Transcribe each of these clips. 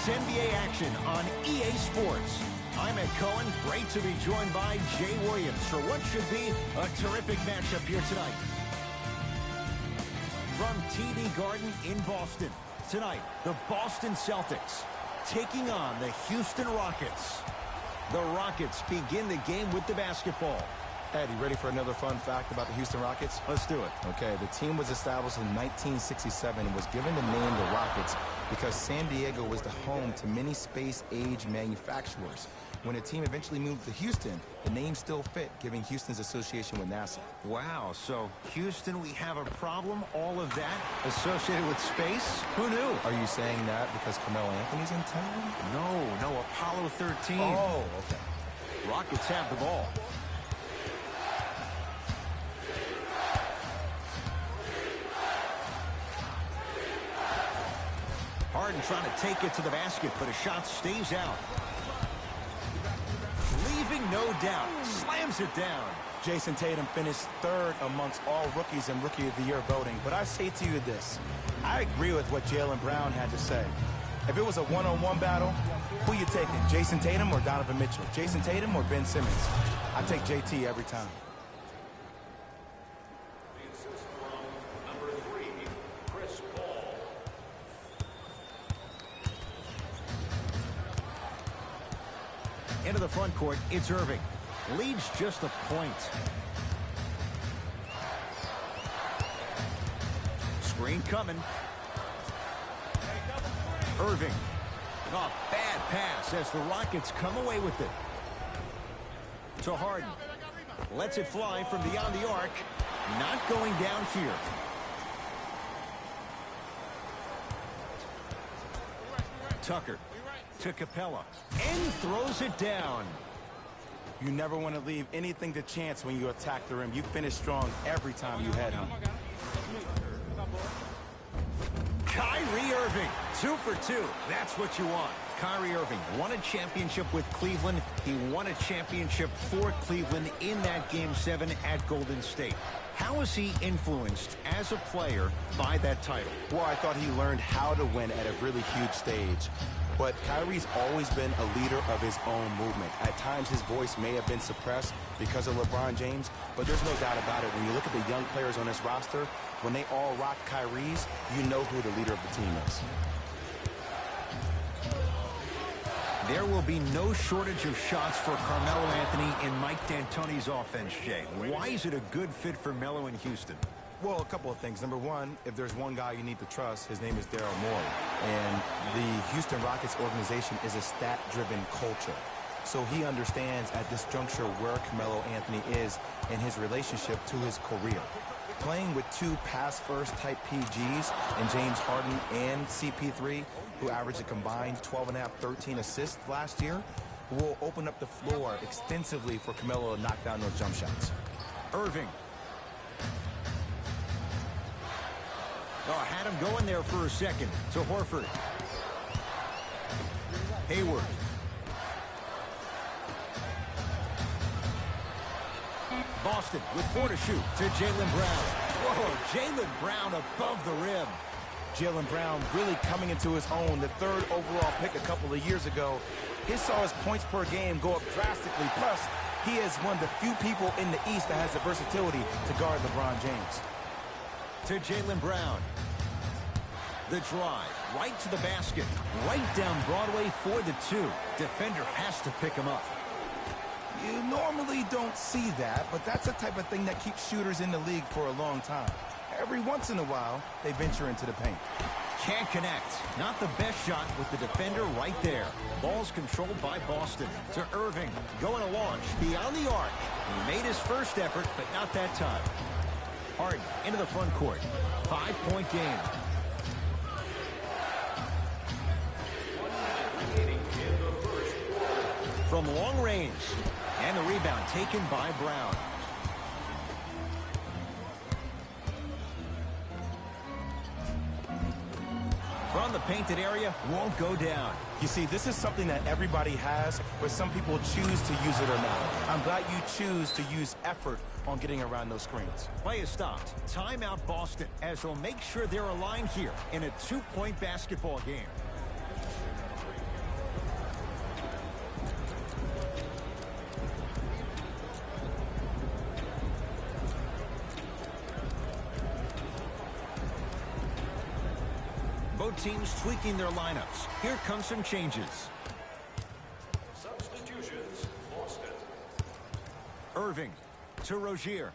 It's NBA action on EA Sports. I'm Ed Cohen. Great to be joined by Jay Williams for what should be a terrific matchup here tonight. From TD Garden in Boston, tonight, the Boston Celtics taking on the Houston Rockets. The Rockets begin the game with the basketball. Ed, you ready for another fun fact about the Houston Rockets? Let's do it. Okay, the team was established in 1967 and was given the name the Rockets because San Diego was the home to many space-age manufacturers. When the team eventually moved to Houston, the name still fit, giving Houston's association with NASA. Wow, so Houston, we have a problem? All of that associated with space? Who knew? Are you saying that because Carmelo Anthony's in town? No, Apollo 13. Oh, okay. Rockets have the ball. Harden trying to take it to the basket, but a shot stays out. Leaving no doubt. Slams it down. Jason Tatum finished third amongst all rookies in Rookie of the Year voting. But I say to you this. I agree with what Jaylen Brown had to say. If it was a one-on-one battle, who you taking? Jason Tatum or Donovan Mitchell? Jason Tatum or Ben Simmons? I take JT every time. Into the front court, it's Irving. Leads just a point. Screen coming. Irving. Oh, bad pass as the Rockets come away with it. To Harden. Lets it fly from beyond the arc. Not going down here. Tucker. To Capella, and throws it down. You never want to leave anything to chance when you attack the rim. You finish strong every time you head home. Kyrie Irving, 2 for 2. That's what you want. Kyrie Irving won a championship with Cleveland. He won a championship for Cleveland in that Game 7 at Golden State. How is he influenced as a player by that title? Well, I thought he learned how to win at a really huge stage. But Kyrie's always been a leader of his own movement. At times, his voice may have been suppressed because of LeBron James, but there's no doubt about it. When you look at the young players on this roster, when they all rock Kyrie's, you know who the leader of the team is. There will be no shortage of shots for Carmelo Anthony in Mike D'Antoni's offense, Jay. Why is it a good fit for Melo in Houston? Well, a couple of things. Number one, if there's one guy you need to trust, his name is Daryl Morey. And the Houston Rockets organization is a stat-driven culture. So he understands at this juncture where Carmelo Anthony is in his relationship to his career. Playing with two pass-first type PGs in James Harden and CP3, who averaged a combined 12.5, 13 assists last year, will open up the floor extensively for Carmelo to knock down those jump shots. Irving. Oh, had him going there for a second to Horford. Hayward. Boston with 4 to shoot to Jaylen Brown. Whoa, Jaylen Brown above the rim. Jaylen Brown really coming into his own, the 3rd overall pick a couple of years ago. He saw his points per game go up drastically. Plus, he is one of the few people in the East that has the versatility to guard LeBron James. To Jaylen Brown. The drive, right to the basket, right down Broadway for the 2. Defender has to pick him up. You normally don't see that, but that's the type of thing that keeps shooters in the league for a long time. Every once in a while, they venture into the paint. Can't connect. Not the best shot with the defender right there. Ball's controlled by Boston. To Irving, going to launch beyond the arc. He made his first effort, but not that time. Harden into the front court. 5-point game. From long range. And the rebound taken by Brown. From the painted area, won't go down. You see, this is something that everybody has, but some people choose to use it or not. I'm glad you choose to use effort on getting around those screens. Play is stopped. Timeout Boston, as they'll make sure they're aligned here in a 2-point basketball game. Both teams tweaking their lineups. Here comes some changes. Substitutions, Boston. Irving to Rozier.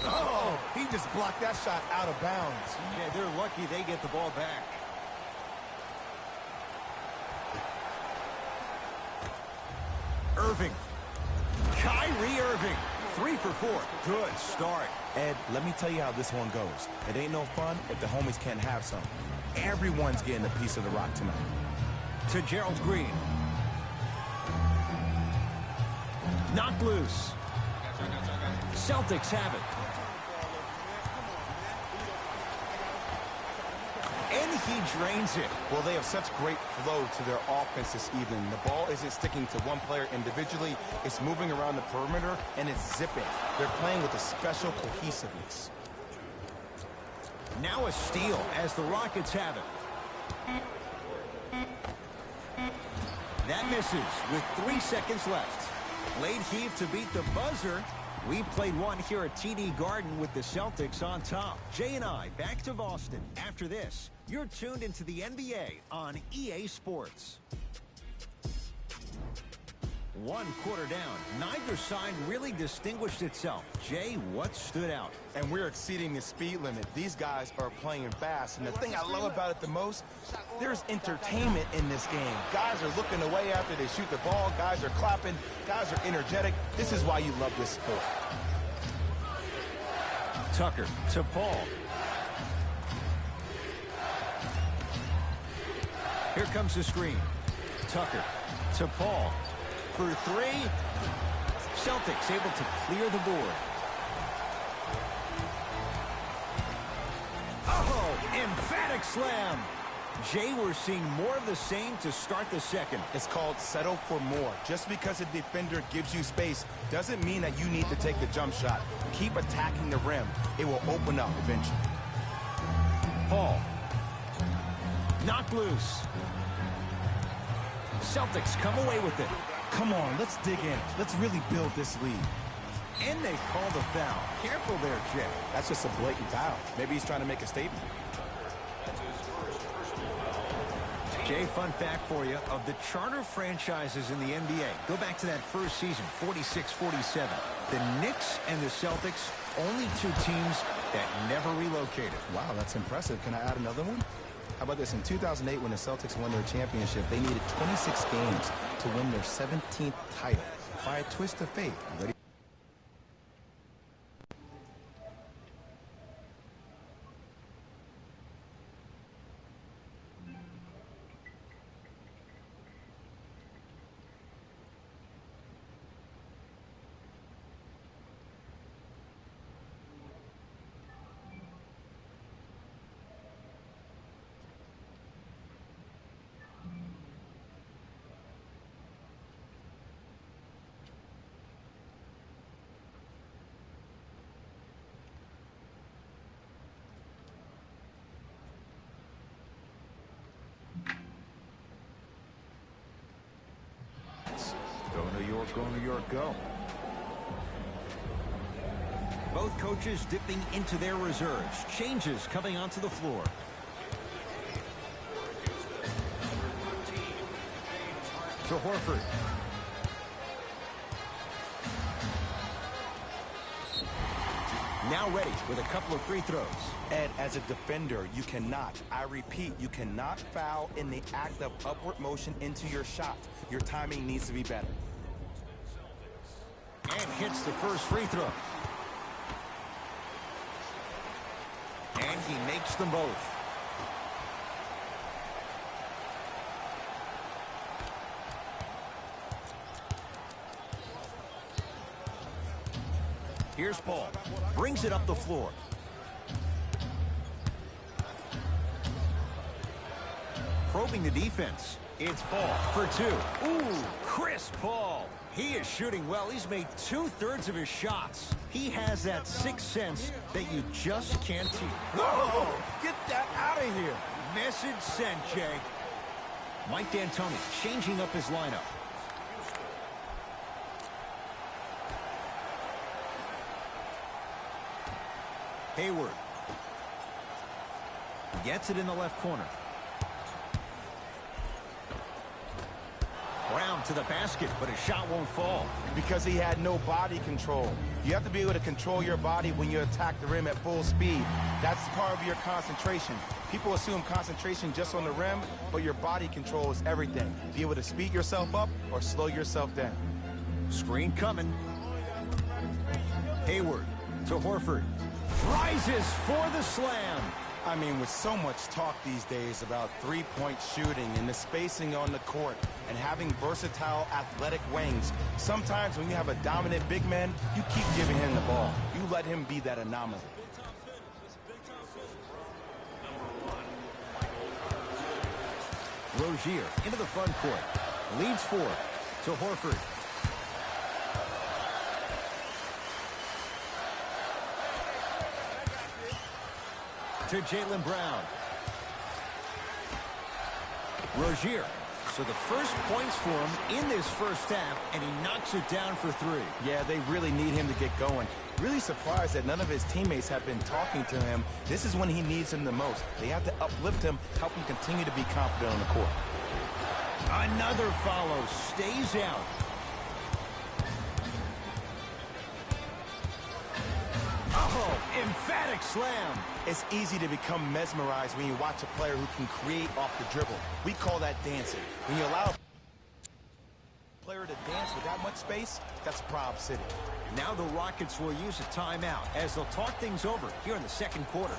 Oh, he just blocked that shot out of bounds. Yeah, they're lucky they get the ball back. Irving. Kyrie Irving. 3 for 4. Good start. Ed, let me tell you how this one goes. It ain't no fun if the homies can't have some. Everyone's getting a piece of the rock tonight. To Gerald Green. Knocked loose. Celtics have it. And he drains it. Well, they have such great flow to their offense this evening. The ball isn't sticking to one player individually. It's moving around the perimeter, and it's zipping. They're playing with a special cohesiveness. Now a steal as the Rockets have it. That misses with 3 seconds left. Late heave to beat the buzzer. We played one here at TD Garden with the Celtics on top. Jay and I back to Boston. After this, you're tuned into the NBA on EA Sports. 1 quarter down. Neither side really distinguished itself. Jay, what stood out? And we're exceeding the speed limit. These guys are playing fast. And the thing I love about it the most, there's entertainment in this game. Guys are looking away after they shoot the ball. Guys are clapping. Guys are energetic. This is why you love this sport. Tucker to Paul. Here comes the screen. Tucker to Paul. For 3. Celtics able to clear the board. Oh, emphatic slam. Jay, we're seeing more of the same to start the second. It's called settle for more. Just because a defender gives you space doesn't mean that you need to take the jump shot. Keep attacking the rim. It will open up eventually. Paul. Knocked loose. Celtics come away with it. Come on, let's dig in. Let's really build this lead. And they call the foul. Careful there, Jay. That's just a blatant foul. Maybe he's trying to make a statement. Jay, fun fact for you. Of the charter franchises in the NBA, go back to that first season, 46-47. The Knicks and the Celtics, only 2 teams that never relocated. Wow, that's impressive. Can I add another one? How about this? In 2008, when the Celtics won their championship, they needed 26 games to win their 17th title. By a twist of fate. You ready? Go New York, go New York, go. Both coaches dipping into their reserves. Changes coming onto the floor. To Horford. Now ready with a couple of free throws. Ed, as a defender, you cannot, I repeat, you cannot foul in the act of upward motion into your shot. Your timing needs to be better. And hits the first free throw. And he makes them both. Here's Paul. Brings it up the floor. Probing the defense. It's Paul for 2. Ooh, Chris Paul. He is shooting well. He's made 2/3 of his shots. He has that sixth sense that you just can't teach. Oh, get that out of here. Message sent, Jay. Mike D'Antoni changing up his lineup. Hayward. Gets it in the left corner. Brown to the basket, but his shot won't fall. Because he had no body control. You have to be able to control your body when you attack the rim at full speed. That's part of your concentration. People assume concentration just on the rim, but your body control is everything. Be able to speed yourself up or slow yourself down. Screen coming. Hayward to Horford. Rises for the slam. I mean, with so much talk these days about three-point shooting and the spacing on the court and having versatile athletic wings, sometimes when you have a dominant big man, you keep giving him the ball. You let him be that anomaly. Rozier into the front court. Leads 4 to Horford. To Jaylen Brown. Rozier. So the first points for him in this first half, and he knocks it down for 3. Yeah, they really need him to get going. Really surprised that none of his teammates have been talking to him. This is when he needs him the most. They have to uplift him, help him continue to be confident on the court. Another follow. Stays out. Oh, emphatic slam. It's easy to become mesmerized when you watch a player who can create off the dribble. We call that dancing. When you allow a player to dance with that much space, that's Prob City. Now the Rockets will use a timeout as they'll talk things over here in the second quarter.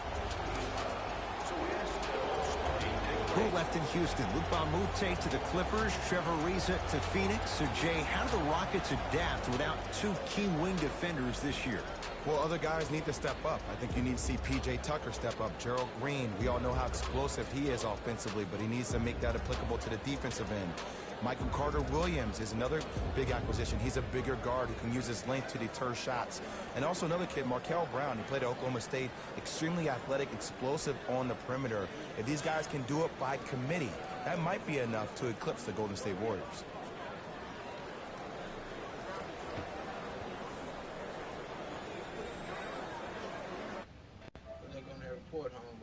Who left in Houston? Luka Mute to the Clippers, Trevor Ariza to Phoenix. So, Jay, how do the Rockets adapt without 2 key wing defenders this year? Well, other guys need to step up. I think you need to see P.J. Tucker step up. Gerald Green, we all know how explosive he is offensively, but he needs to make that applicable to the defensive end. Michael Carter-Williams is another big acquisition. He's a bigger guard who can use his length to deter shots. And also another kid, Markel Brown. He played at Oklahoma State. Extremely athletic, explosive on the perimeter. If these guys can do it by committee, that might be enough to eclipse the Golden State Warriors.